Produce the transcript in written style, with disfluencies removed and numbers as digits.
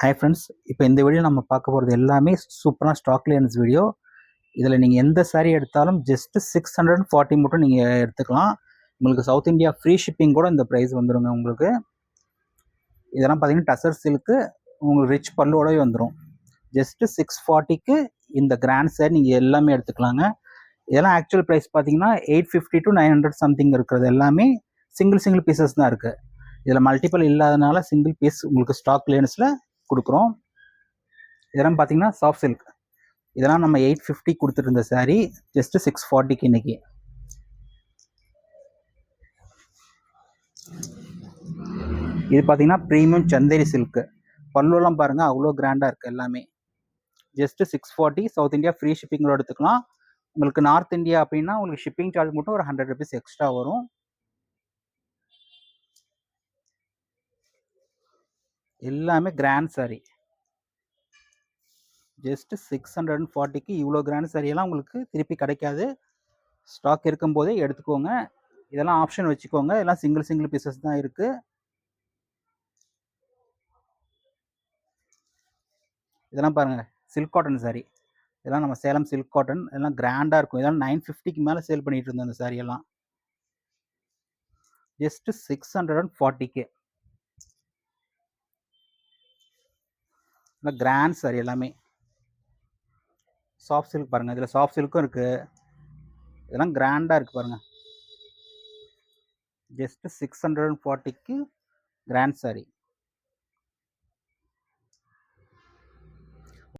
Hi friends, இப்போ இந்த video நம்ம பார்க்க போகிறது எல்லாமே சூப்பரான ஸ்டாக் கிளியரன்ஸ் வீடியோ. இதில் நீங்கள் எந்த சாரீ எடுத்தாலும் ஜஸ்ட்டு 640 மட்டும் நீங்கள் எடுத்துக்கலாம். உங்களுக்கு சவுத் இந்தியா ஃப்ரீ ஷிப்பிங் கூட இந்த ப்ரைஸ் வந்துடுங்க உங்களுக்கு. இதெல்லாம் பார்த்தீங்கன்னா டசர் சில்க்கு, உங்களுக்கு ரிச் பல்லோடவே வந்துடும். ஜஸ்ட்டு 640க்கு இந்த கிராண்ட் சாரீ நீங்கள் எல்லாமே எடுத்துக்கலாங்க. இதெல்லாம் ஆக்சுவல் ப்ரைஸ் பார்த்தீங்கன்னா 850 to 900 சம்திங் இருக்கிறது எல்லாமே சிங்கிள் பீசஸ் தான் இருக்குது. இதில் மல்டிபிள் இல்லாதனால சிங்கிள் பீஸ் உங்களுக்கு ஸ்டாக் கிளியரன்ஸில் கொடுக்குறோம். இதெல்லாம் பார்த்தீங்கன்னா சாஃப்ட் சில்க். இதெல்லாம் நம்ம 850 கொடுத்துட்டு இருந்த சாரீ ஜஸ்ட்டு 640க்கு இன்னைக்கு. இது பார்த்தீங்கன்னா ப்ரீமியம் சந்தேரி சில்க்கு. பல்லுலாம் பாருங்கள் அவ்வளோ கிராண்டாக இருக்குது எல்லாமே. ஜஸ்ட்டு 640 சவுத் இந்தியா ஃப்ரீ ஷிப்பிங்களோட எடுத்துக்கலாம். உங்களுக்கு நார்த் இந்தியா அப்படின்னா உங்களுக்கு ஷிப்பிங் சார்ஜ் மட்டும் ஒரு 100 rupees எக்ஸ்ட்ரா வரும். எல்லாமே கிராண்ட் சாரீ. ஜஸ்ட் 640க்கு இவ்வளோ கிராண்ட் சாரியெல்லாம் உங்களுக்கு திருப்பி கிடைக்காது. ஸ்டாக் இருக்கும்போதே எடுத்துக்கோங்க. இதெல்லாம் ஆப்ஷன் வச்சுக்கோங்க. எல்லாம் சிங்கிள் பீசஸ் தான் இருக்குது. இதெல்லாம் பாருங்கள் சில்க் காட்டன் சாரீ. இதெல்லாம் நம்ம சேலம் சில்க் காட்டன். இதெல்லாம் கிராண்டாக இருக்கும். இதெல்லாம் 950க்கு மேலே சேல் பண்ணிட்டு இருந்தோம் இந்த சாரியெல்லாம். ஜஸ்ட் 640க்கு கிராண்ட் சாரீ எல்லாமே. சாஃப்ட் சில்க் பாருங்கள், இதில் சாஃப்ட் சில்க்கும் இருக்குது. இதெல்லாம் கிராண்டாக இருக்குது பாருங்கள். ஜஸ்ட் 640க்கு கிராண்ட் சாரீ.